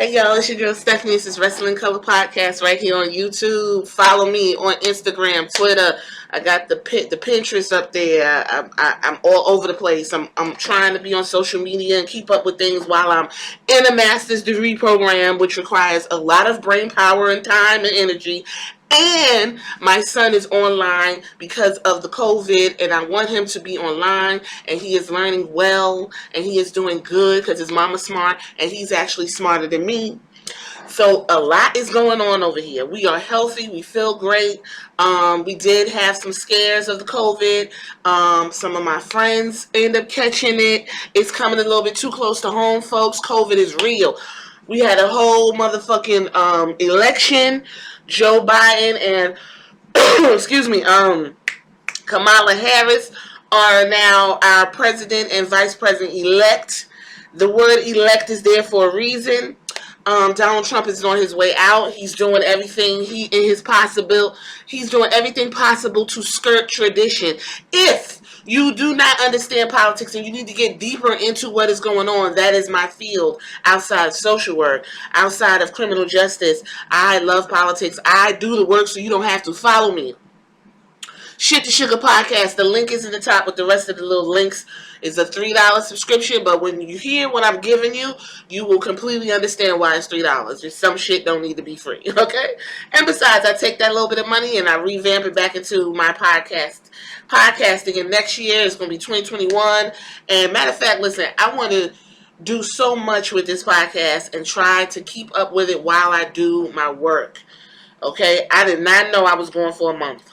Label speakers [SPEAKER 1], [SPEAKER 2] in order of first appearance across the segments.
[SPEAKER 1] Hey y'all, it's your girl Stephanie. This is Wrestling Color Podcast right here on YouTube. Follow me on Instagram, Twitter. I got the Pinterest up there. I'm all over the place. I'm trying to be on social media and keep up with things while I'm in a master's degree program, which requires a lot of brain power and time and energy. And my son is online because of the COVID, and I want him to be online, and he is learning well, and he is doing good because his mama's smart, and he's actually smarter than me. So a lot is going on over here. We are healthy. We feel great. We did have some scares of the COVID. Some of my friends end up catching it. It's coming a little bit too close to home, folks. COVID is real. We had a whole motherfucking election. Joe Biden and excuse me, Kamala Harris are now our president and vice president elect. The word elect is there for a reason. Donald Trump is on his way out. He's doing everything he's doing everything possible to skirt tradition. If you do not understand politics and you need to get deeper into what is going on, that is my field outside of social work, outside of criminal justice. I love politics. I do the work so you don't have to follow me. Shit to Sugar Podcast. The link is in the top with the rest of the little links. It's a $3 subscription, but when you hear what I'm giving you, you will completely understand why it's $3. Just some shit don't need to be free, okay? And besides, I take that little bit of money and I revamp it back into my podcasting. And next year is going to be 2021. And matter of fact, listen, I want to do so much with this podcast and try to keep up with it while I do my work, okay? I did not know I was going for a month.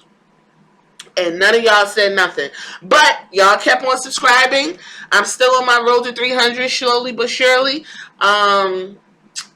[SPEAKER 1] And none of y'all said nothing. But y'all kept on subscribing. I'm still on my road to 300, slowly but surely.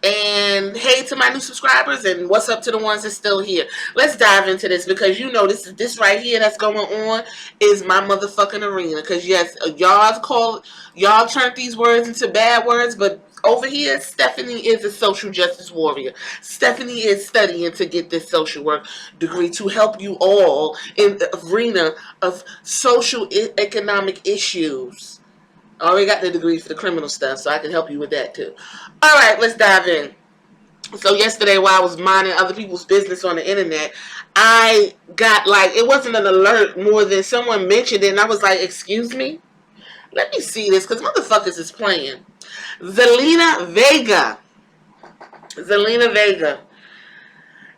[SPEAKER 1] And hey to my new subscribers, and what's up to the ones that's still here. Let's dive into this, because you know this right here that's going on is my motherfucking arena. Because yes, y'all turned these words into bad words, but over here, Stephanie is a social justice warrior. Stephanie is studying to get this social work degree to help you all in the arena of social economic issues. I already got the degree for the criminal stuff, so I can help you with that too. All right, let's dive in. So yesterday, while I was minding other people's business on the internet, I got it wasn't an alert more than someone mentioned it, and I was like, excuse me? Let me see this, because motherfuckers is playing. Zelina Vega,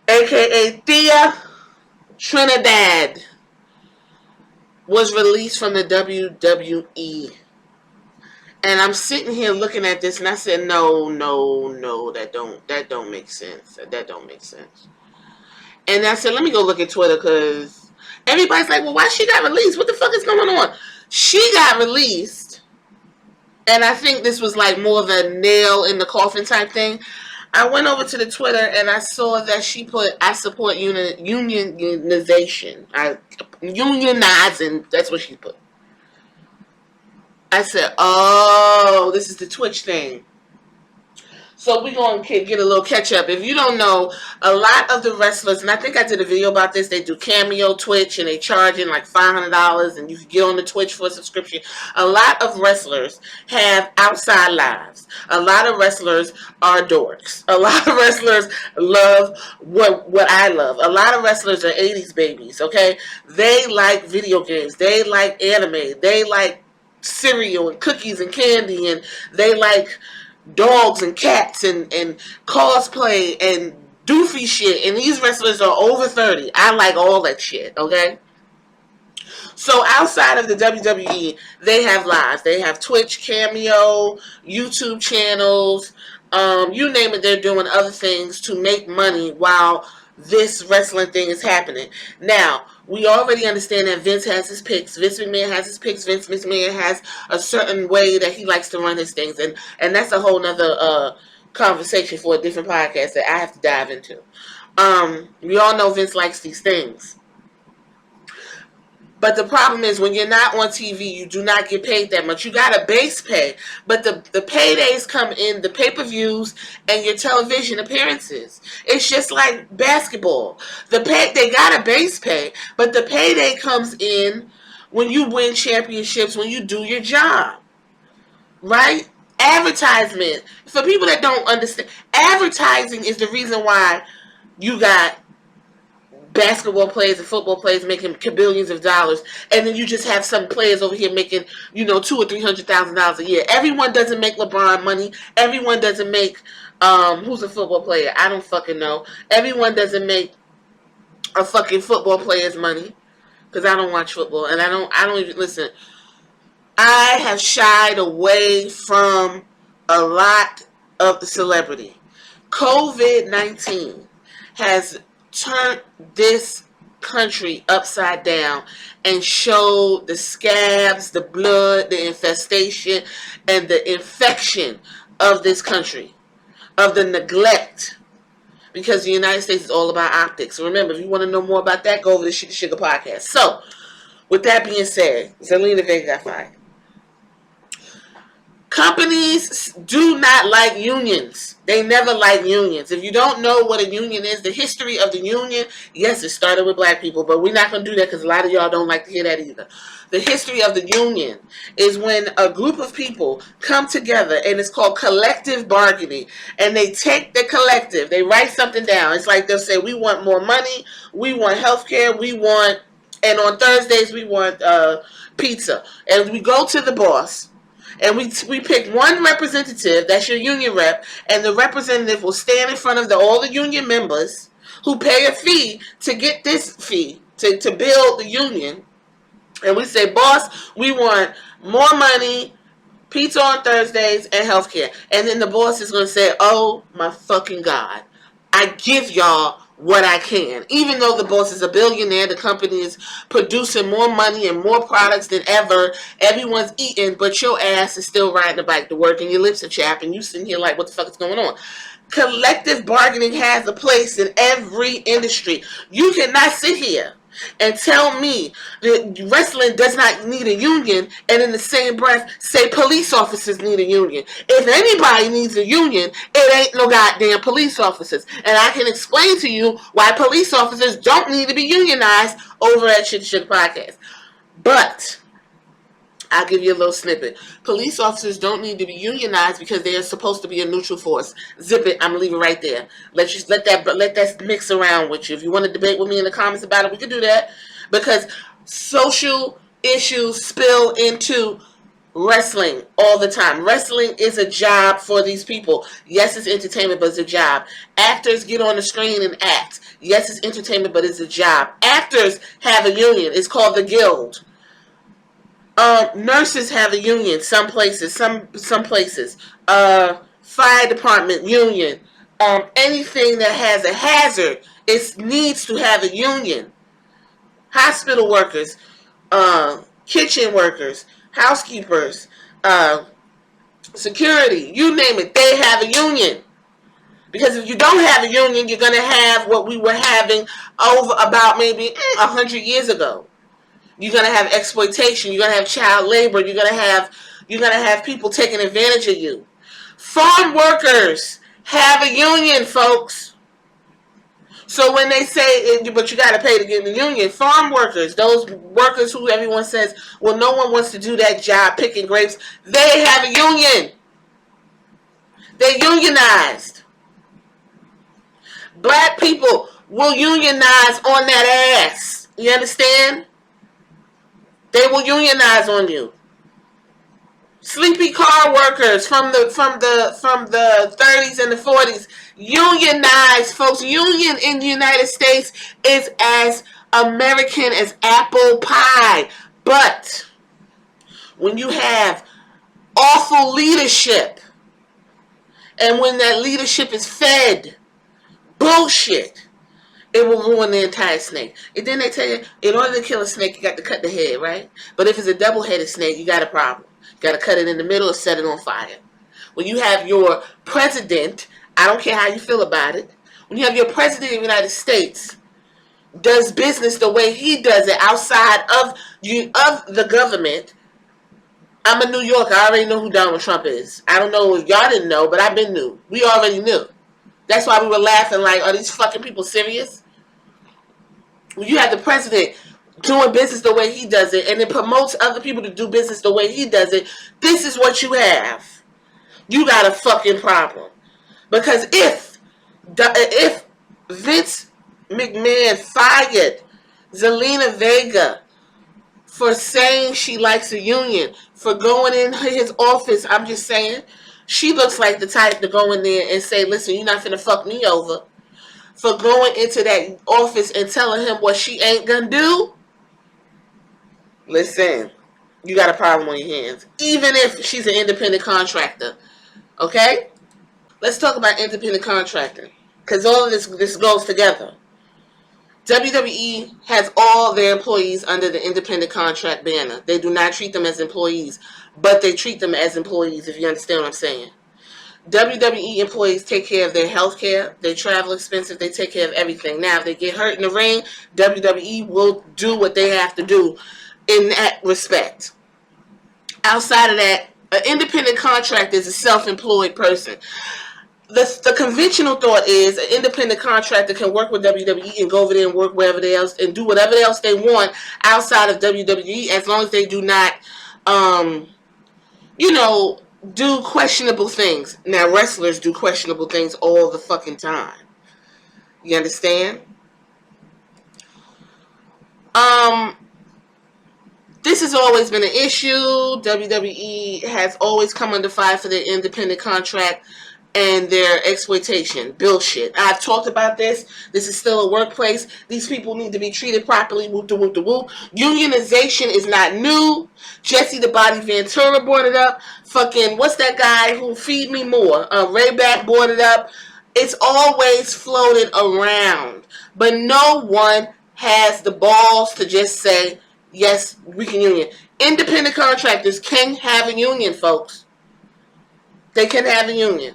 [SPEAKER 1] a.k.a. Thea Trinidad, was released from the WWE. And I'm sitting here looking at this, and I said, no, that don't make sense. That don't make sense. And I said, let me go look at Twitter, because everybody's like, well, why she got released? What the fuck is going on? She got released, and I think this was more of a nail in the coffin type thing. I went over to the Twitter, and I saw that she put, I support unionization. Unionizing, that's what she put. I said, oh, this is the Twitch thing. So we're going to get a little catch up. If you don't know, a lot of the wrestlers, and I think I did a video about this, they do Cameo Twitch, and they charging $500, and you can get on the Twitch for a subscription. A lot of wrestlers have outside lives. A lot of wrestlers are dorks. A lot of wrestlers love what I love. A lot of wrestlers are 80s babies, okay? They like video games. They like anime. They like cereal and cookies and candy, and they like dogs and cats and cosplay and doofy shit. And these wrestlers are over 30. I like all that shit, okay? So outside of the WWE, they have lives. They have Twitch, Cameo, YouTube channels, you name it, they're doing other things to make money while this wrestling thing is happening. Now, we already understand that Vince has his picks. Vince McMahon has his picks. Vince McMahon has a certain way that he likes to run his things. And that's a whole nother conversation for a different podcast that I have to dive into. We all know Vince likes these things. But the problem is, when you're not on TV, you do not get paid that much. You got a base pay, but the paydays come in the pay-per-views and your television appearances. It's just like basketball. They got a base pay, but the payday comes in when you win championships, when you do your job, right? Advertisement, for people that don't understand, advertising is the reason why you got basketball players and football players making billions of dollars, and then you just have some players over here making, $200,000 or $300,000 a year. Everyone doesn't make LeBron money. Everyone doesn't make who's a football player? I don't fucking know. Everyone doesn't make a fucking football player's money, because I don't watch football, and I don't even listen. I have shied away from a lot of the celebrity. COVID-19 has turned this country upside down and showed the scabs, the blood, the infestation, and the infection of this country, of the neglect. Because the United States is all about optics. So remember, if you want to know more about that, go over to the Sugar Podcast. So, with that being said, Zelina Vega got fired. Companies do not like unions. They never like unions. If you don't know what a union is, the history of the union, yes, it started with black people, but we're not going to do that because a lot of y'all don't like to hear that either. The history of the union is when a group of people come together, and it's called collective bargaining, and they take the collective, they write something down. It's like they'll say, we want more money, we want health care, and on Thursdays we want pizza. And we go to the boss, and we pick one representative, that's your union rep, and the representative will stand in front of all the union members who pay a fee to get this fee, to build the union. And we say, boss, we want more money, pizza on Thursdays, and healthcare. And then the boss is going to say, oh my fucking God, I give y'all what I can. Even though the boss is a billionaire, the company is producing more money and more products than ever. Everyone's eating, but your ass is still riding the bike to work, and your lips are chapped, and you sitting here like, what the fuck is going on? Collective bargaining has a place in every industry. You cannot sit here and tell me that wrestling does not need a union, and in the same breath say police officers need a union. If anybody needs a union, it ain't no goddamn police officers. And I can explain to you why police officers don't need to be unionized over at Sugar Podcast. But I'll give you a little snippet. Police officers don't need to be unionized because they are supposed to be a neutral force. Zip it. I'm gonna leave it right there. Let that mix around with you. If you want to debate with me in the comments about it, we can do that. Because social issues spill into wrestling all the time. Wrestling is a job for these people. Yes, it's entertainment, but it's a job. Actors get on the screen and act. Yes, it's entertainment, but it's a job. Actors have a union. It's called the Guild. Nurses have a union. Some places. Fire department union. Anything that has a hazard, it needs to have a union. Hospital workers, kitchen workers, housekeepers, security, you name it, they have a union. Because if you don't have a union, you're going to have what we were having over about maybe 100 years ago. You're going to have exploitation. You're going to have child labor. You're going to have people taking advantage of you. Farm workers have a union, folks. So when they say, but you got to pay to get in the union, farm workers, those workers who everyone says, well, no one wants to do that job picking grapes, they have a union. They're unionized. Black people will unionize on that ass. You understand? They will unionize on you. Sleepy car workers from the 30s and the 40s unionize, folks. Union in the United States is as American as apple pie. But when you have awful leadership, and when that leadership is fed bullshit, it will ruin the entire snake. And then they tell you, in order to kill a snake, you got to cut the head, right? But if it's a double-headed snake, you got a problem. You got to cut it in the middle or set it on fire. When you have your president, I don't care how you feel about it, when you have your president of the United States does business the way he does it outside of the government. I'm a New Yorker. I already know who Donald Trump is. I don't know if y'all didn't know, but I've been knew. We already knew. That's why we were laughing like, are these fucking people serious? When you have the president doing business the way he does it, and it promotes other people to do business the way he does it, this is what you have. You got a fucking problem. Because if Vince McMahon fired Zelina Vega for saying she likes a union, for going in his office, I'm just saying, she looks like the type to go in there and say, listen, you're not finna fuck me over. For going into that office and telling him what she ain't gonna do, listen, you got a problem on your hands. Even if she's an independent contractor. Okay? Let's talk about independent contractor. Because all of this goes together. WWE has all their employees under the independent contract banner. They do not treat them as employees, but they treat them as employees, if you understand what I'm saying. WWE employees take care of their health care, their travel expenses, they take care of everything. Now, if they get hurt in the ring, WWE will do what they have to do in that respect. Outside of that, an independent contractor is a self-employed person. The conventional thought is an independent contractor can work with WWE and go over there and work wherever they else and do whatever else they want outside of WWE, as long as they do not, do questionable things. Now, wrestlers do questionable things all the fucking time. You understand? This has always been an issue. WWE has always come under fire for their independent contract and their exploitation. Bullshit. I've talked about this. This is still a workplace. These people need to be treated properly. Whoop de whoop de whoop. Unionization is not new. Jesse the Body Ventura brought it up. Fucking, what's that guy who feed me more? Rayback brought it up. It's always floated around. But no one has the balls to just say, yes, we can union. Independent contractors can have a union, folks. They can have a union.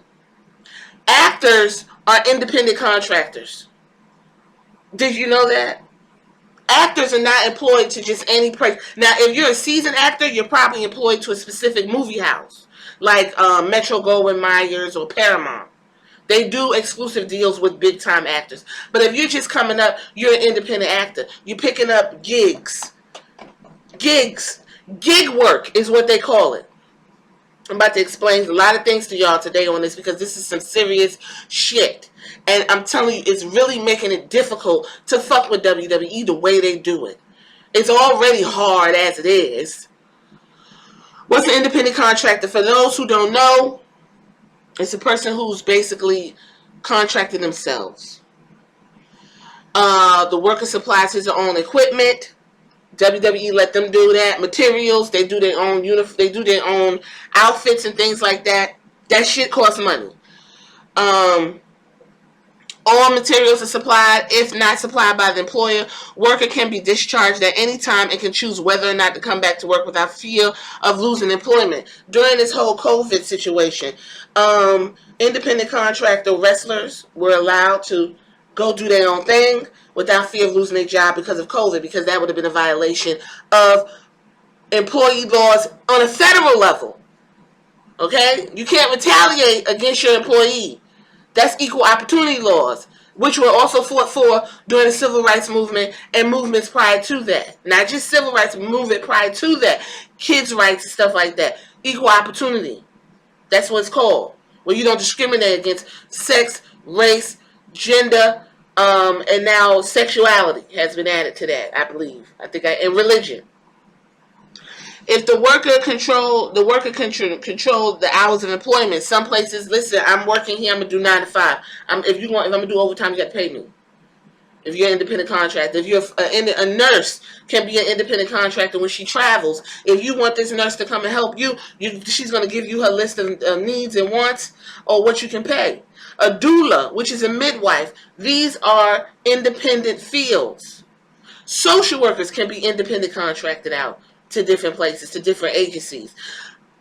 [SPEAKER 1] Actors are independent contractors. Did you know that? Actors are not employed to just any place. Now, if you're a seasoned actor, you're probably employed to a specific movie house, like Metro-Goldwyn-Mayer or Paramount. They do exclusive deals with big-time actors. But if you're just coming up, you're an independent actor. You're picking up gigs. Gig work is what they call it. I'm about to explain a lot of things to y'all today on this because this is some serious shit. And I'm telling you, it's really making it difficult to fuck with WWE the way they do it. It's already hard as it is. What's an independent contractor? For those who don't know, it's a person who's basically contracted themselves. The worker supplies his own equipment. WWE let them do that. Materials, they do their own they do their own outfits and things like that. That shit costs money. All materials are supplied. If not supplied by the employer, worker can be discharged at any time and can choose whether or not to come back to work without fear of losing employment. During this whole COVID situation, independent contractor wrestlers were allowed to go do their own thing without fear of losing their job because of COVID, because that would have been a violation of employee laws on a federal level. Okay? You can't retaliate against your employee. That's equal opportunity laws, which were also fought for during the civil rights movement and movements prior to that. Not just civil rights movement prior to that. Kids' rights and stuff like that. Equal opportunity. That's what it's called. Where you don't discriminate against sex, race, gender, and now sexuality has been added to that, I believe. And religion. If the worker controlled the hours of employment, some places, listen, I'm working here, I'm gonna do 9 to 5. If I'm gonna do overtime, you got to pay me. If you're an independent contractor, if you're a nurse, can be an independent contractor when she travels. If you want this nurse to come and help you, she's gonna give you her list of needs and wants or what you can pay. A doula, which is a midwife, these are independent fields. Social workers can be independent contracted out to different places, to different agencies.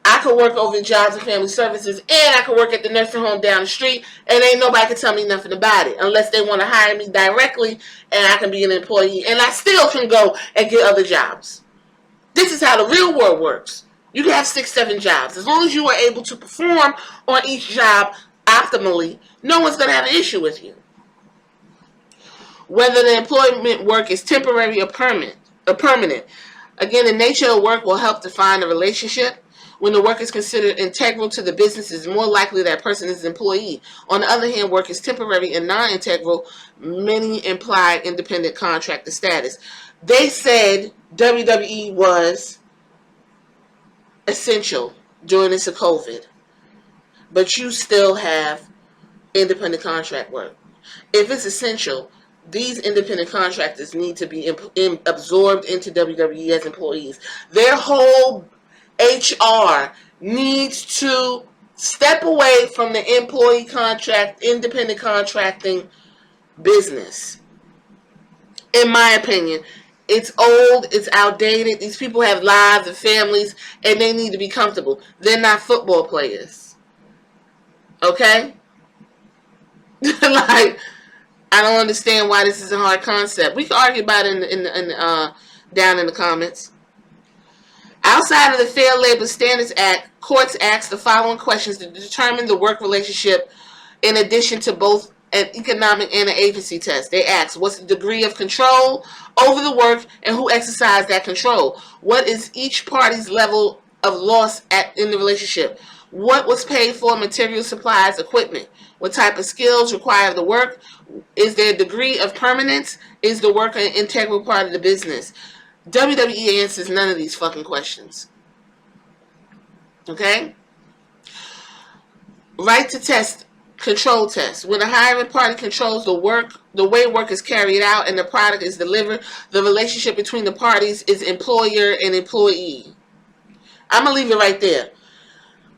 [SPEAKER 1] I could work over in Jobs and Family Services, and I could work at the nursing home down the street, and ain't nobody can tell me nothing about it unless they want to hire me directly, and I can be an employee, and I still can go and get other jobs. This is how the real world works. You can have 6, 7 jobs. As long as you are able to perform on each job optimally, no one's going to have an issue with you. Whether the employment work is temporary or permanent. Again, the nature of work will help define the relationship. When the work is considered integral to the business, it's more likely that person is an employee. On the other hand, work is temporary and non-integral. Many imply independent contractor status. They said WWE was essential during this of COVID, but you still have independent contract work. If it's essential, these independent contractors need to be absorbed into WWE as employees. Their whole HR needs to step away from the employee contract, independent contracting business. In my opinion, it's old, it's outdated. These people have lives and families, and they need to be comfortable. They're not football players. Okay? Like, I don't understand why this is a hard concept. We can argue about it down in the comments. Outside of the Fair Labor Standards Act, courts ask the following questions to determine the work relationship in addition to both an economic and an agency test. They ask, what's the degree of control over the work and who exercised that control? What is each party's level of loss in the relationship? What was paid for, material, supplies, equipment? What type of skills require the work? Is there a degree of permanence? Is the work an integral part of the business? WWE answers none of these fucking questions. Okay? Right to test, control test. When a hiring party controls the way work is carried out and the product is delivered, the relationship between the parties is employer and employee. I'm going to leave it right there.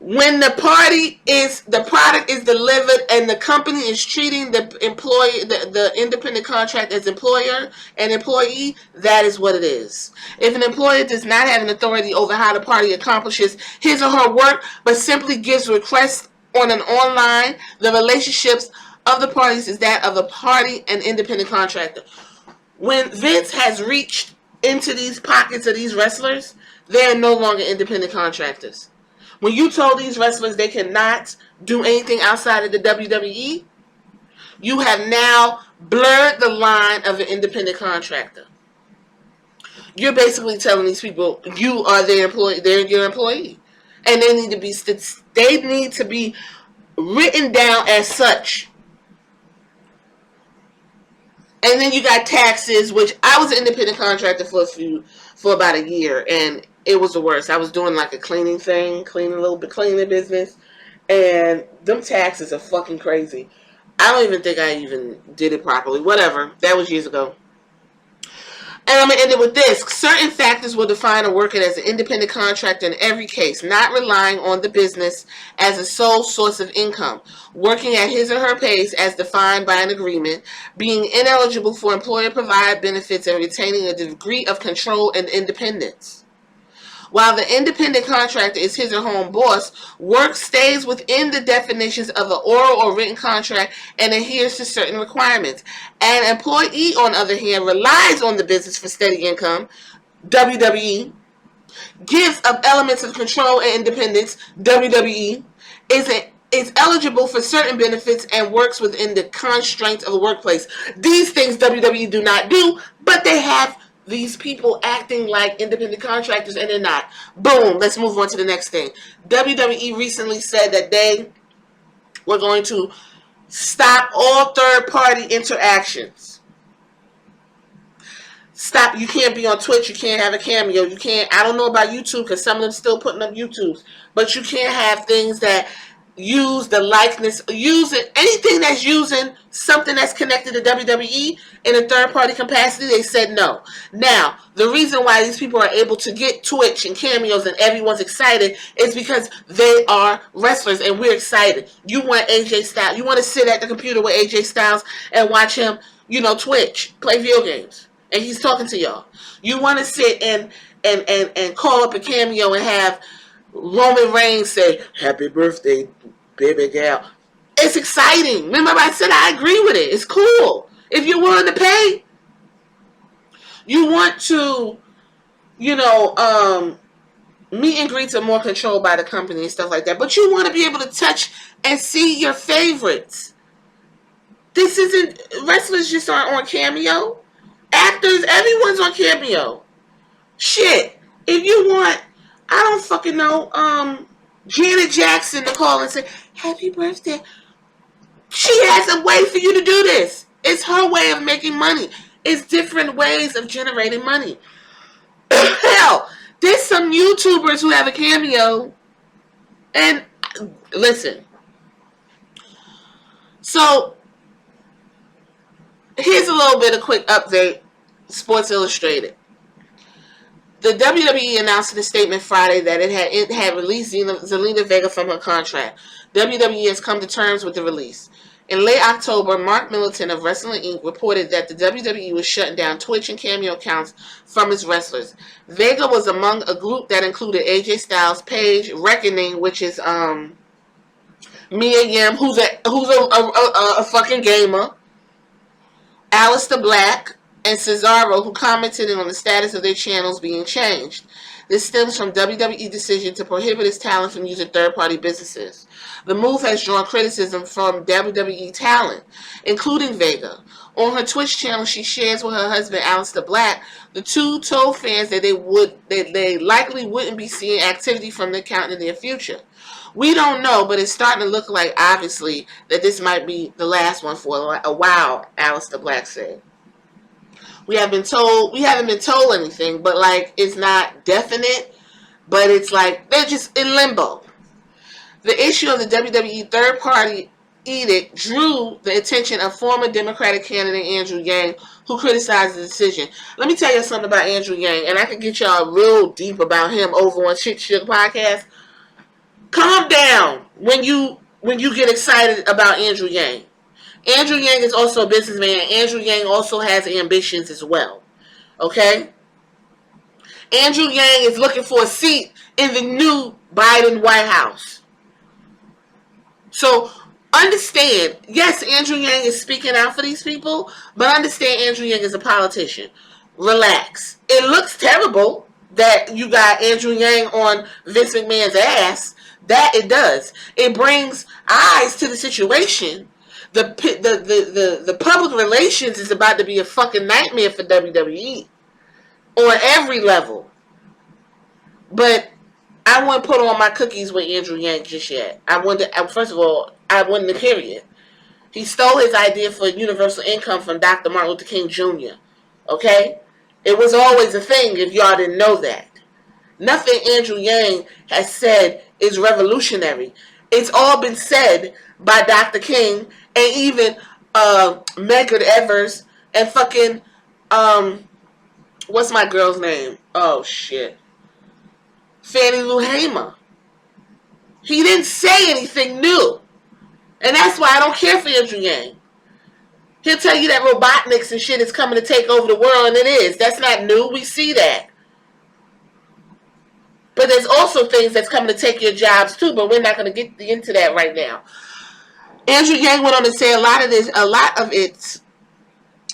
[SPEAKER 1] When the product is delivered and the company is treating the employee, the independent contract as employer and employee, that is what it is. If an employer does not have an authority over how the party accomplishes his or her work, but simply gives requests on an online, the relationships of the parties is that of the party and independent contractor. When Vince has reached into these pockets of these wrestlers, they are no longer independent contractors. When you told these wrestlers they cannot do anything outside of the WWE, you have now blurred the line of an independent contractor. You're basically telling these people you are their employee, they're your employee, and they need to be written down as such. And then you got taxes, which I was an independent contractor for about a year, and it was the worst. I was doing like a cleaning business, and them taxes are fucking crazy. I don't even think I even did it properly. Whatever. That was years ago. And I'm going to end it with this. Certain factors will define a worker as an independent contractor in every case, not relying on the business as a sole source of income, working at his or her pace as defined by an agreement, being ineligible for employer-provided benefits, and retaining a degree of control and independence. While the independent contractor is his or her own boss, work stays within the definitions of an oral or written contract and adheres to certain requirements. An employee, on the other hand, relies on the business for steady income. WWE gives up elements of control and independence. WWE is eligible for certain benefits and works within the constraints of the workplace. These things WWE do not do, but they have these people acting like independent contractors, and they're not. Boom. Let's move on to the next thing. WWE recently said that they were going to stop all third-party interactions. Stop. You can't be on Twitch. You can't have a cameo. You can't. I don't know about YouTube because some of them still putting up YouTubes, but you can't have things that use the likeness, anything that's using something that's connected to WWE in a third-party capacity. They said no. Now, the reason why these people are able to get Twitch and cameos and everyone's excited is because they are wrestlers and we're excited. You want AJ Styles. You want to sit at the computer with AJ Styles and watch him, Twitch, play video games, and he's talking to y'all. You want to sit and call up a cameo and have Roman Reigns say, "Happy birthday, baby gal." It's exciting. Remember I said I agree with it. It's cool. If you're willing to pay. You want to, meet and greets are more controlled by the company and stuff like that. But you want to be able to touch and see your favorites. This isn't, wrestlers just aren't on Cameo. Actors, everyone's on Cameo. Shit. If you want, I don't fucking know, Janet Jackson to call and say, happy birthday. She has a way for you to do this. It's her way of making money. It's different ways of generating money. Hell, there's some YouTubers who have a cameo. And listen. So, here's a little bit of quick update. Sports Illustrated. The WWE announced in a statement Friday that it had released Zelina Vega from her contract. WWE has come to terms with the release. In late October, Mark Militant of Wrestling Inc. reported that the WWE was shutting down Twitch and Cameo accounts from its wrestlers. Vega was among a group that included AJ Styles, Paige, Reckoning, which is Mia Yim, who's a fucking gamer, Aleister Black, and Cesaro, who commented on the status of their channels being changed. This stems from WWE's decision to prohibit its talent from using third-party businesses. The move has drawn criticism from WWE talent, including Vega. On her Twitch channel, she shares with her husband, Aleister Black. The two told fans that they likely wouldn't be seeing activity from the account in the near future. We don't know, but it's starting to look like, obviously, that this might be the last one for a while, Aleister Black said. We haven't been told anything, but like it's not definite, but it's like they're just in limbo. The issue of the WWE third-party edict drew the attention of former Democratic candidate Andrew Yang, who criticized the decision. Let me tell you something about Andrew Yang, and I can get y'all real deep about him over on Shit Shook Podcast. Calm down when you get excited about Andrew Yang. Andrew Yang is also a businessman. Andrew Yang also has ambitions as well. Okay? Andrew Yang is looking for a seat in the new Biden White House. So, understand, yes, Andrew Yang is speaking out for these people, but understand Andrew Yang is a politician. Relax. It looks terrible that you got Andrew Yang on Vince McMahon's ass. That it does. It brings eyes to the situation. The public relations is about to be a fucking nightmare for WWE on every level. But I wouldn't put on my cookies with Andrew Yang just yet. First of all, I wouldn't, period. He stole his idea for universal income from Dr. Martin Luther King Jr. Okay? It was always a thing if y'all didn't know that. Nothing Andrew Yang has said is revolutionary. It's all been said by Dr. King and even Medgar Evers and fucking what's my girl's name? Oh shit. Fannie Lou Hamer. He didn't say anything new. And that's why I don't care for Andrew Yang. He'll tell you that Robotniks and shit is coming to take over the world, and it is. That's not new. We see that. But there's also things that's coming to take your jobs too, but we're not going to get into that right now. Andrew Yang went on to say a lot of it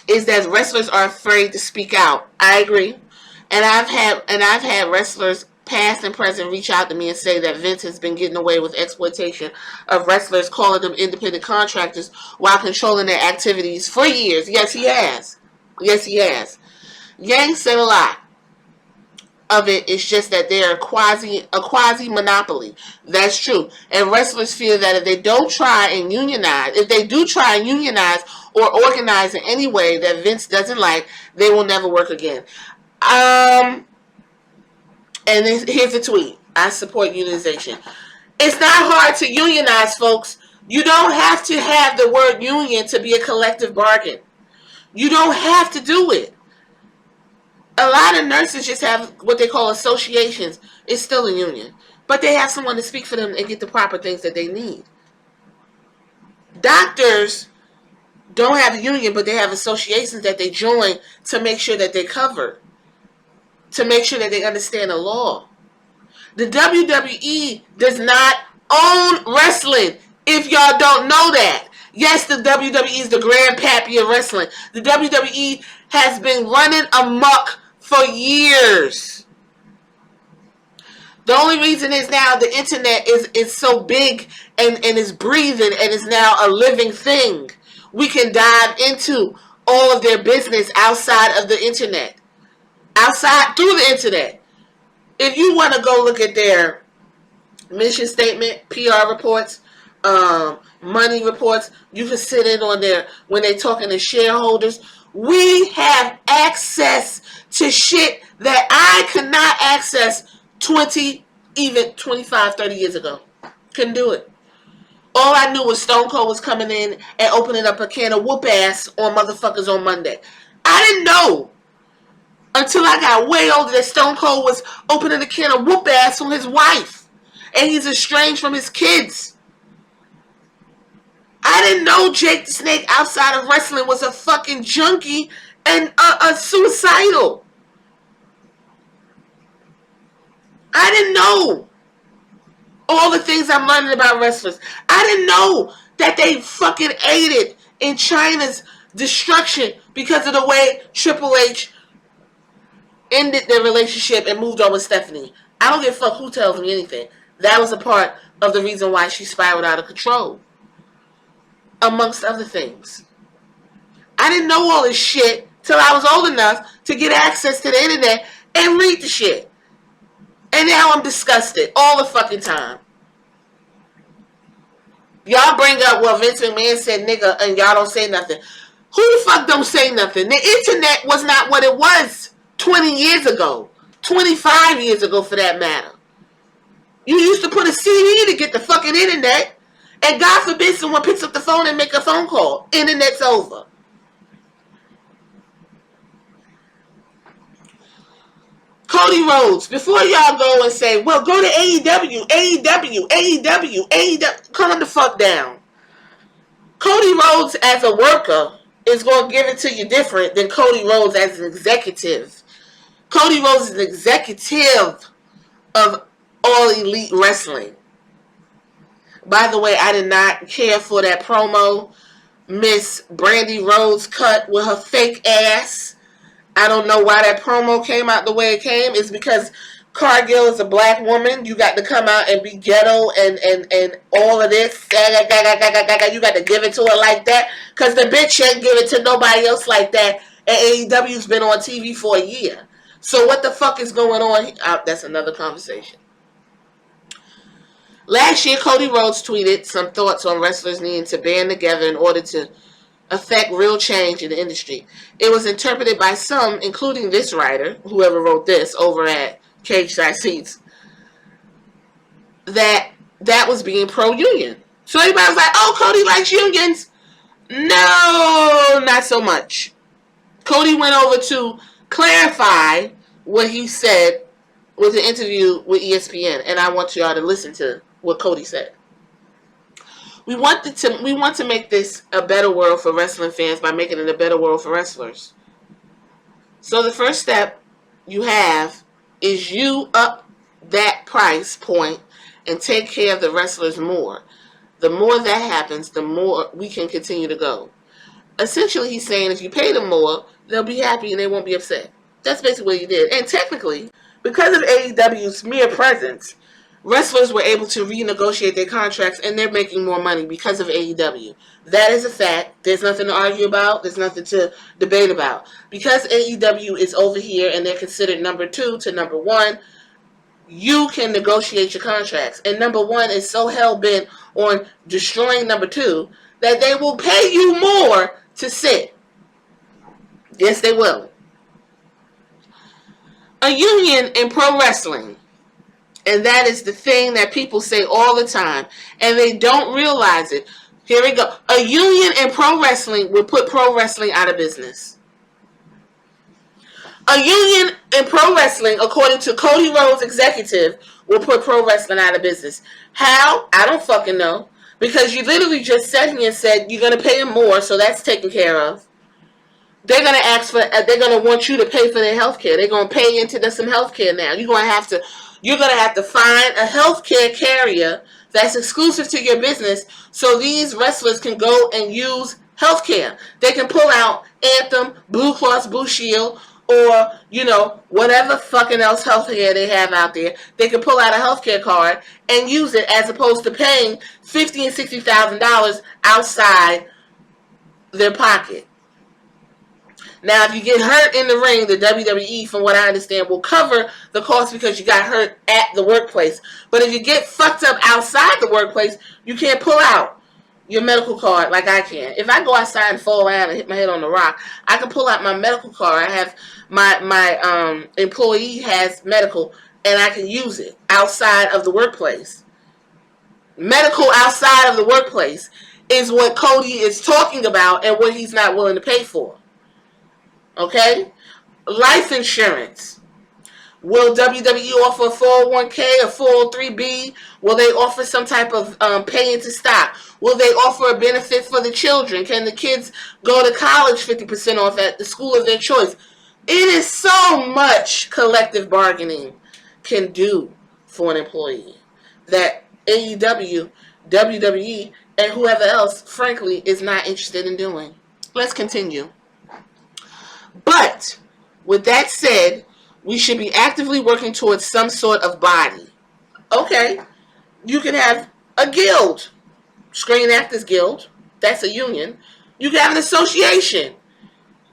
[SPEAKER 1] is that wrestlers are afraid to speak out. I agree. And I've had wrestlers past and present reach out to me and say that Vince has been getting away with exploitation of wrestlers, calling them independent contractors while controlling their activities for years. Yes, he has. Yes, he has. Yang said a lot of it is just that they're a quasi monopoly. That's true. And wrestlers feel that if they do try and unionize or organize in any way that Vince doesn't like, they will never work again. And here's a tweet. I support unionization. It's not hard to unionize, folks. You don't have to have the word union to be a collective bargain. You don't have to do it. A lot of nurses just have what they call associations. It's still a union. But they have someone to speak for them and get the proper things that they need. Doctors don't have a union, but they have associations that they join to make sure that they're covered. To make sure that they understand the law. The WWE does not own wrestling, if y'all don't know that. Yes, the WWE is the grandpappy of wrestling. The WWE has been running amok for years. The only reason is now the internet is so big and is breathing and is now a living thing. We can dive into all of their business outside of the internet. Outside through the internet. If you want to go look at their mission statement, PR reports, money reports, you can sit in on their, when they're talking to shareholders. We have access to shit that I could not access 20, even 25, 30 years ago. Couldn't do it. All I knew was Stone Cold was coming in and opening up a can of whoop ass on motherfuckers on Monday. I didn't know until I got way older that Stone Cold was opening a can of whoop ass on his wife. And he's estranged from his kids. I didn't know Jake the Snake outside of wrestling was a fucking junkie and a suicidal. I didn't know all the things I'm learning about wrestlers. I didn't know that they fucking aided in China's destruction because of the way Triple H ended their relationship and moved on with Stephanie. I don't give a fuck who tells me anything. That was a part of the reason why she spiraled out of control. Amongst other things. I didn't know all this shit till I was old enough to get access to the internet and read the shit. And now I'm disgusted all the fucking time. Y'all bring up, well, Vince McMahon said nigga and y'all don't say nothing. Who the fuck don't say nothing? The internet was not what it was 20 years ago. 25 years ago for that matter. You used to put a CD to get the fucking internet. And God forbid someone picks up the phone and make a phone call. Internet's over. Cody Rhodes, before y'all go and say, well, go to AEW, calm the fuck down. Cody Rhodes as a worker is going to give it to you different than Cody Rhodes as an executive. Cody Rhodes is an executive of All Elite Wrestling. By the way, I did not care for that promo Miss Brandy Rhodes cut with her fake ass. I don't know why that promo came out the way it came. It's because Cargill is a black woman. You got to come out and be ghetto and all of this. You got to give it to her like that. Because the bitch ain't give it to nobody else like that. And AEW's been on TV for a year. So what the fuck is going on? That's another conversation. Last year, Cody Rhodes tweeted some thoughts on wrestlers needing to band together in order to affect real change in the industry. It was interpreted by some, including this writer, whoever wrote this over at Cage Side Seats, that was being pro-union. So everybody was like, oh, Cody likes unions. No, not so much. Cody went over to clarify what he said with an interview with ESPN, and I want y'all to listen to what Cody said. We want to make this a better world for wrestling fans by making it a better world for wrestlers. So the first step you have is you up that price point and take care of the wrestlers more. The more that happens, the more we can continue to go. Essentially, he's saying if you pay them more, they'll be happy and they won't be upset. That's basically what he did. And technically, because of AEW's mere presence, wrestlers were able to renegotiate their contracts and they're making more money because of AEW. That is a fact. There's nothing to argue about. There's nothing to debate about. Because AEW is over here and they're considered number 2 to number 1, you can negotiate your contracts. And number 1 is so hell-bent on destroying number 2 that they will pay you more to sit. Yes, they will. A union in pro wrestling. And that is the thing that people say all the time. And they don't realize it. Here we go. A union in pro wrestling will put pro wrestling out of business. A union in pro wrestling, according to Cody Rhodes' executive, will put pro wrestling out of business. How? I don't fucking know. Because you literally just sat here and said you're going to pay them more, so that's taken care of. They're going to want you to pay for their health care. They're going to pay into some health care now. You're going to have to find a healthcare carrier that's exclusive to your business so these wrestlers can go and use healthcare. They can pull out Anthem, Blue Cross Blue Shield, or, whatever fucking else healthcare they have out there. They can pull out a healthcare card and use it as opposed to paying $50,000 and $60,000 outside their pocket. Now, if you get hurt in the ring, the WWE, from what I understand, will cover the cost because you got hurt at the workplace. But if you get fucked up outside the workplace, you can't pull out your medical card like I can. If I go outside and fall out and hit my head on the rock, I can pull out my medical card. I have my employee has medical, and I can use it outside of the workplace. Medical outside of the workplace is what Cody is talking about and what he's not willing to pay for. Okay? Life insurance. Will WWE offer a 401k, a 403b? Will they offer some type of pay into stock? Will they offer a benefit for the children? Can the kids go to college 50% off at the school of their choice? It is so much collective bargaining can do for an employee that AEW, WWE, and whoever else, frankly, is not interested in doing. Let's continue. But, with that said, we should be actively working towards some sort of body. Okay, you can have a guild, Screen Actors Guild, that's a union. You can have an association,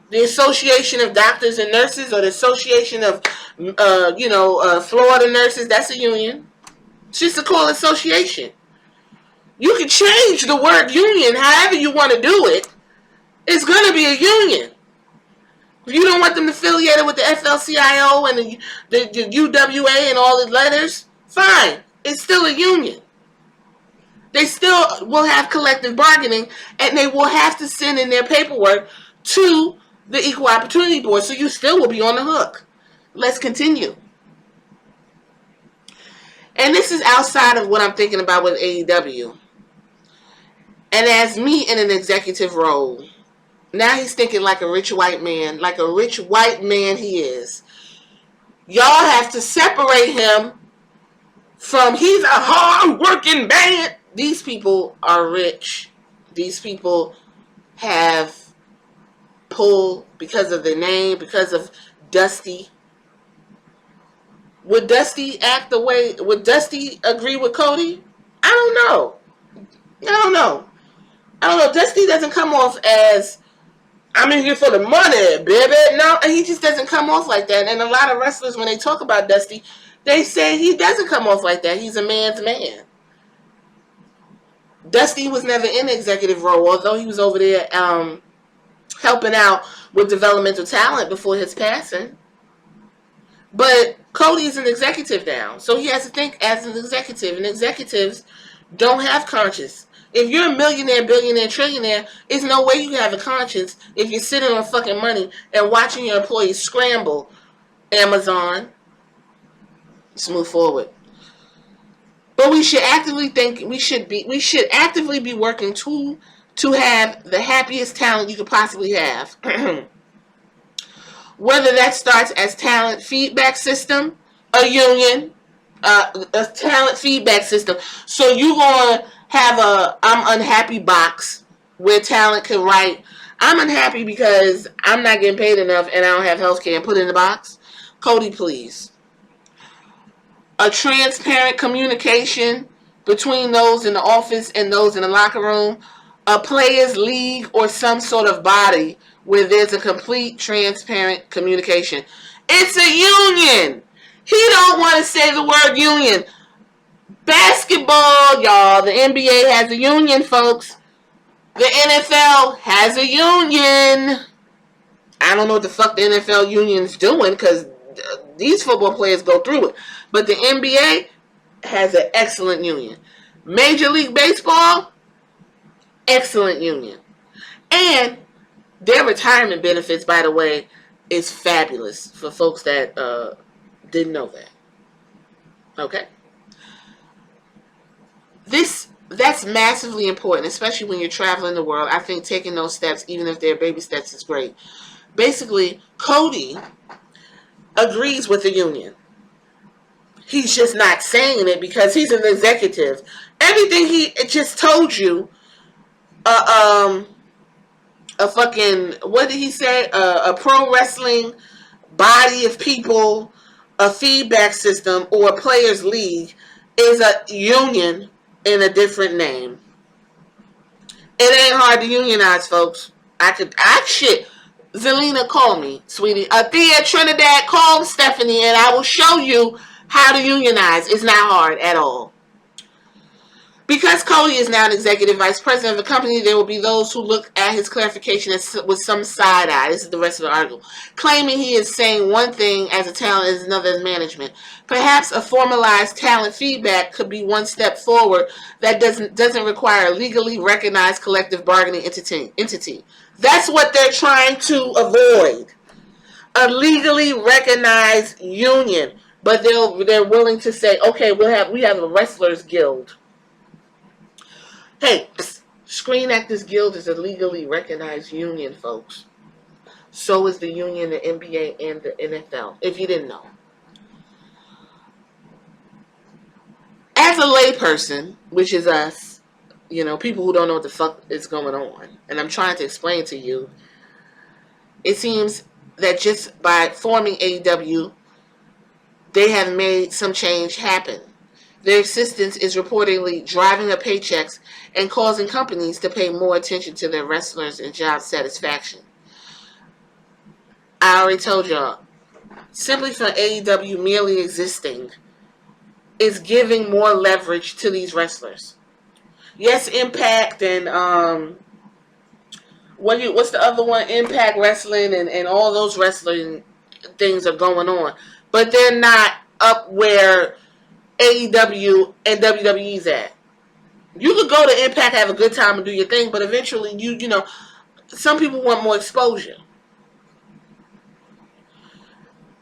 [SPEAKER 1] the Association of Doctors and Nurses, or the Association of, Florida Nurses, that's a union. It's just a called association. You can change the word union however you want to do it. It's going to be a union. If you don't want them affiliated with the FLCIO and the UWA and all the letters, fine. It's still a union. They still will have collective bargaining, and they will have to send in their paperwork to the Equal Opportunity Board, so you still will be on the hook. Let's continue. And this is outside of what I'm thinking about with AEW. And as me in an executive role, now he's thinking like a rich white man, he is. Y'all have to separate him from he's a hard-working man. These people are rich. These people have pull because of their name, because of Dusty. Would Dusty would Dusty agree with Cody? I don't know. Dusty doesn't come off as, I'm in here for the money, baby. No, he just doesn't come off like that. And a lot of wrestlers, when they talk about Dusty, they say he doesn't come off like that. He's a man's man. Dusty was never in an executive role, although he was over there helping out with developmental talent before his passing. But Cody is an executive now, so he has to think as an executive. And executives don't have conscience. If you're a millionaire, billionaire, trillionaire, there's no way you can have a conscience if you're sitting on fucking money and watching your employees scramble. Amazon. Let's move forward. But we should actively be working to have the happiest talent you could possibly have. Whether that starts as talent feedback system, a union, a talent feedback system. So you're going to have a I'm unhappy box where talent can write, I'm unhappy because I'm not getting paid enough and I don't have health care, and put it in the box. Cody, please. A transparent communication between those in the office and those in the locker room. A players' league or some sort of body where there's a complete transparent communication. It's a union. He don't want to say the word union. Basketball, y'all. The NBA has a union, folks. The NFL has a union. I don't know what the fuck the NFL union's doing because these football players go through it. But the NBA has an excellent union. Major League Baseball, excellent union. And their retirement benefits, by the way, is fabulous for folks that didn't know that. Okay? That's massively important, especially when you're traveling the world. I think taking those steps, even if they're baby steps, is great. Basically, Cody agrees with the union. He's just not saying it because he's an executive. Everything he just told you, a fucking, what did he say? A pro wrestling body of people, a feedback system, or a players' league is a union in a different name. It ain't hard to unionize, folks. Zelina, call me, sweetie. Thea, Trinidad, call Stephanie and I will show you how to unionize. It's not hard at all. Because Cody is now an executive vice president of the company, there will be those who look at his clarification with some side eye. This is the rest of the article. Claiming he is saying one thing as a talent as another as management. Perhaps a formalized talent feedback could be one step forward that doesn't require a legally recognized collective bargaining entity. That's what they're trying to avoid. A legally recognized union. But they're willing to say, okay, we have a wrestlers guild. Hey, Screen Actors Guild is a legally recognized union, folks. So is the union, the NBA, and the NFL, if you didn't know. As a layperson, which is us, people who don't know what the fuck is going on, and I'm trying to explain to you, it seems that just by forming AEW, they have made some change happen. Their existence is reportedly driving up paychecks and causing companies to pay more attention to their wrestlers and job satisfaction. I already told y'all, simply for AEW merely existing is giving more leverage to these wrestlers. Yes, Impact and what's the other one? Impact Wrestling and all those wrestling things are going on, but they're not up where AEW and WWE's at. You could go to Impact, have a good time, and do your thing, but eventually, some people want more exposure.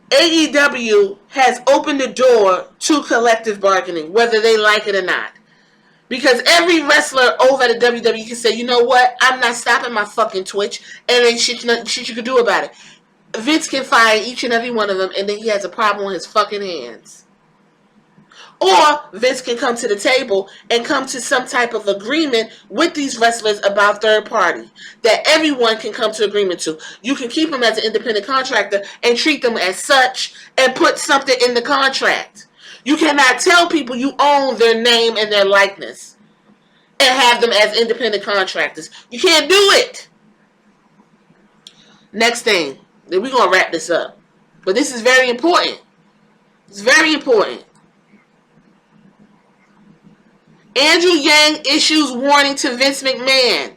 [SPEAKER 1] AEW has opened the door to collective bargaining, whether they like it or not. Because every wrestler over at the WWE can say, you know what, I'm not stopping my fucking Twitch, and ain't shit you can do about it. Vince can fire each and every one of them, and then he has a problem on his fucking hands. Or Vince can come to the table and come to some type of agreement with these wrestlers about third party that everyone can come to agreement to. You can keep them as an independent contractor and treat them as such and put something in the contract. You cannot tell people you own their name and their likeness and have them as independent contractors. You can't do it. Next thing, then we're going to wrap this up. But this is very important. It's very important. Andrew Yang issues warning to Vince McMahon.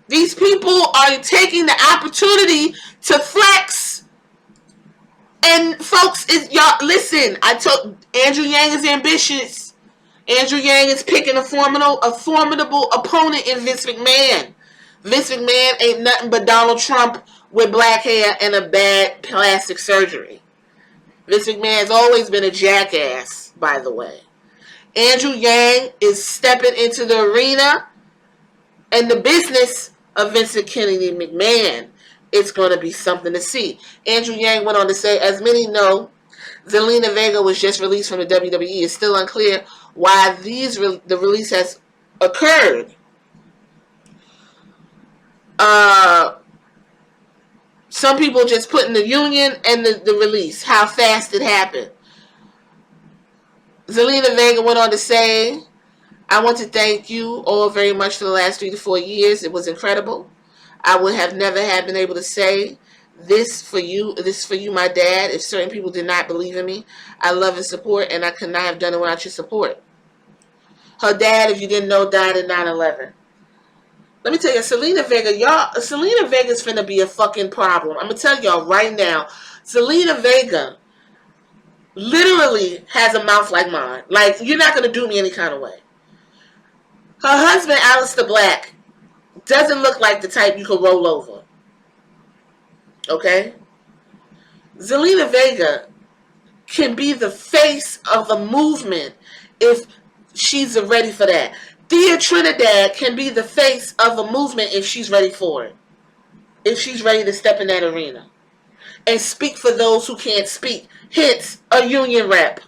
[SPEAKER 1] These people are taking the opportunity to flex. And folks, y'all listen. I told Andrew Yang is ambitious. Andrew Yang is picking a formidable opponent in Vince McMahon. Vince McMahon ain't nothing but Donald Trump with black hair and a bad plastic surgery. Vince McMahon has always been a jackass, by the way. Andrew Yang is stepping into the arena and the business of Vincent Kennedy McMahon. It's going to be something to see. Andrew Yang went on to say, as many know, Zelina Vega was just released from the WWE. It's still unclear why the release has occurred. Some people just put in the union and the release, how fast it happened. Zelina Vega went on to say, I want to thank you all very much for the last 3 to 4 years. It was incredible. I would have never been able to say this for you, my dad, if certain people did not believe in me. I love and support, and I could not have done it without your support. Her dad, if you didn't know, died in 9/11. Let me tell you, Zelina Vega's finna be a fucking problem. I'm gonna tell y'all right now, Zelina Vega literally has a mouth like mine. Like, you're not going to do me any kind of way. Her husband, Aleister Black, doesn't look like the type you could roll over. Okay? Zelina Vega can be the face of a movement if she's ready for that. Thea Trinidad can be the face of a movement if she's ready for it. If she's ready to step in that arena. And speak for those who can't speak. Hence, a union rep.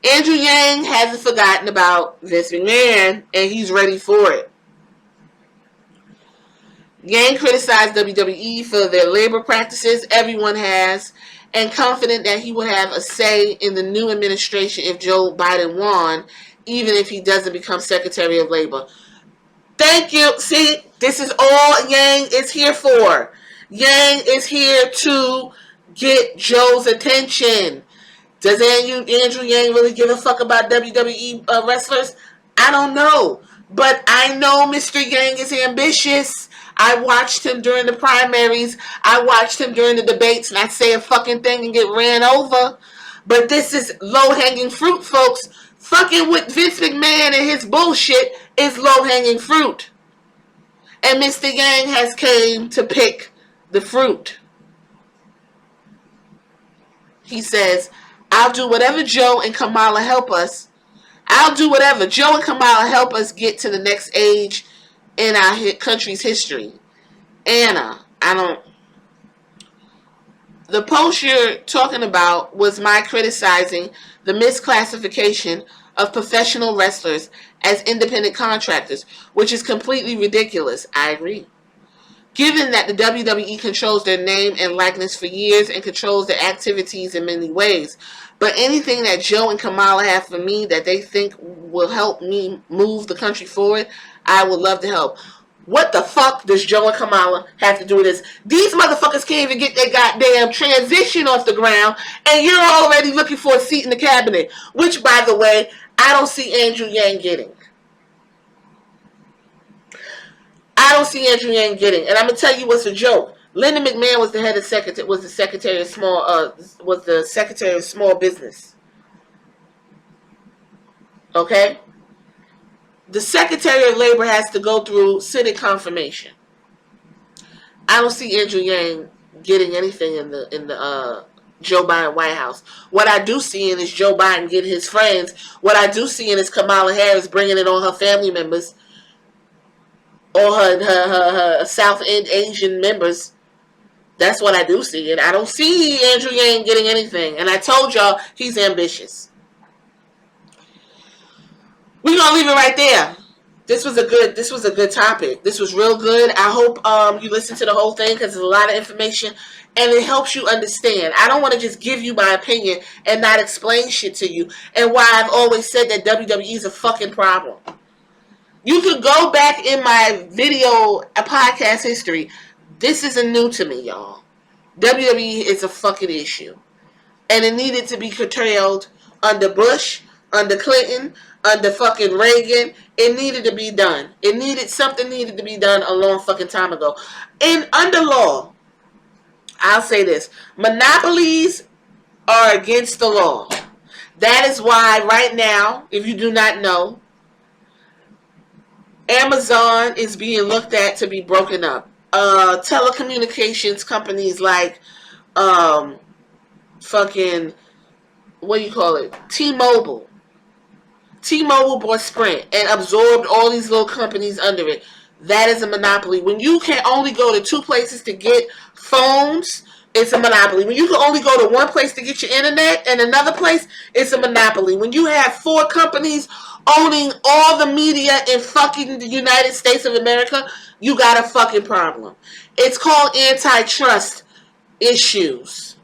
[SPEAKER 1] Andrew Yang hasn't forgotten about Vince McMahon, and he's ready for it. Yang criticized WWE for their labor practices, everyone has, and confident that he would have a say in the new administration if Joe Biden won, even if he doesn't become Secretary of Labor. Thank you. See, this is all Yang is here for. Yang is here to get Joe's attention. Does Andrew Yang really give a fuck about WWE wrestlers? I don't know. But I know Mr. Yang is ambitious. I watched him during the primaries. I watched him during the debates, not say a fucking thing and get ran over. But this is low-hanging fruit, folks. Fucking with Vince McMahon and his bullshit is low-hanging fruit. And Mr. Yang has came to pick the fruit. He says, I'll do whatever Joe and Kamala help us. I'll do whatever Joe and Kamala help us get to the next age in our country's history. Anna, the post you're talking about was my criticizing the misclassification of professional wrestlers as independent contractors, which is completely ridiculous. I agree. Given that the WWE controls their name and likeness for years and controls their activities in many ways. But anything that Joe and Kamala have for me that they think will help me move the country forward, I would love to help. What the fuck does Joe and Kamala have to do with this? These motherfuckers can't even get their goddamn transition off the ground, and you're already looking for a seat in the cabinet. Which, by the way, I don't see Andrew Yang getting. I don't see Andrew Yang getting. And I'm gonna tell you what's a joke. Linda McMahon was the head of secretary of small business. Okay? The Secretary of Labor has to go through Senate confirmation. I don't see Andrew Yang getting anything in the Joe Biden White House. What I do see in is Joe Biden getting his friends. What I do see in is Kamala Harris bringing it on her family members or her South End Asian members. That's what I do see. And I don't see Andrew Yang getting anything. And I told y'all he's ambitious. We're going to leave it right there. This was a good topic. This was real good. I hope you listen to the whole thing because there's a lot of information and it helps you understand. I don't want to just give you my opinion and not explain shit to you, and why I've always said that WWE is a fucking problem. You can go back in my video, a podcast history. This isn't new to me, y'all. WWE is a fucking issue. And it needed to be curtailed under Bush, under Clinton, under fucking Reagan. It needed to be done. Something needed to be done a long fucking time ago. And under law, I'll say this. Monopolies are against the law. That is why right now, if you do not know, Amazon is being looked at to be broken up. Telecommunications companies like fucking, what do you call it? T-Mobile. T-Mobile bought Sprint and absorbed all these little companies under it. That is a monopoly. When you can only go to two places to get phones, it's a monopoly. When you can only go to one place to get your internet and another place, it's a monopoly. When you have four companies owning all the media in fucking the United States of America, you got a fucking problem. It's called antitrust issues.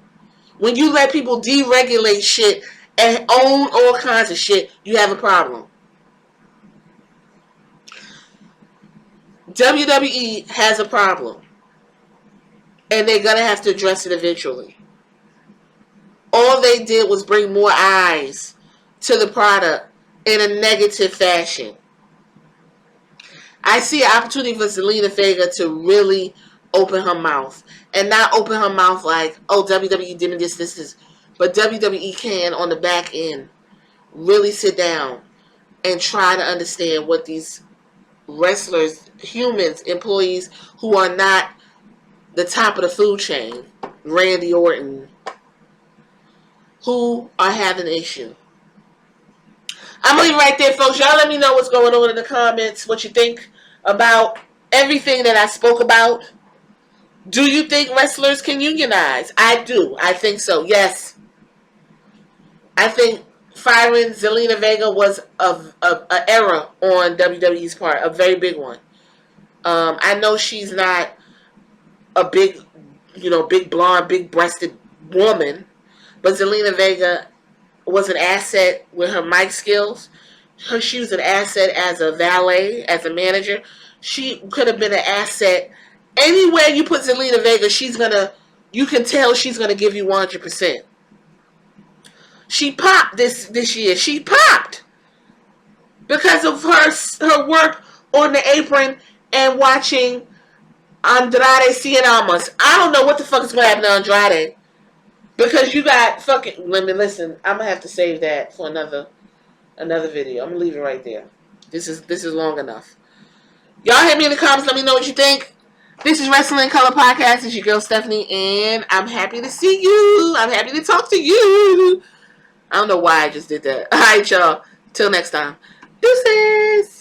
[SPEAKER 1] When you let people deregulate shit and own all kinds of shit, you have a problem. WWE has a problem. And they're going to have to address it eventually. All they did was bring more eyes to the product in a negative fashion. I see an opportunity for Zelina Vega to really open her mouth. And not open her mouth like, oh, WWE did this. But WWE can, on the back end, really sit down and try to understand what these wrestlers, humans, employees who are not the top of the food chain, Randy Orton, who are having an issue. I'm going to leave it right there, folks. Y'all let me know what's going on in the comments, what you think about everything that I spoke about. Do you think wrestlers can unionize? I do. I think so, yes. I think firing Zelina Vega was an error on WWE's part, a very big one. I know she's not a big blonde, big-breasted woman, but Zelina Vega was an asset with her mic skills. She was an asset as a valet, as a manager. She could have been an asset Anywhere you put Zelina Vega, you can tell she's gonna give you 100%. She popped this year. She popped because of her work on the apron and watching Andrade Cien Almas. I don't know what the fuck is gonna happen to Andrade because you got fucking. Let me listen. I'm gonna have to save that for another video. I'm gonna leave it right there. This is long enough. Y'all hit me in the comments. Let me know what you think. This is Wrestling in Color Podcast. It's your girl Stephanie, and I'm happy to see you. I'm happy to talk to you. I don't know why I just did that. All right, y'all. Till next time. Deuces.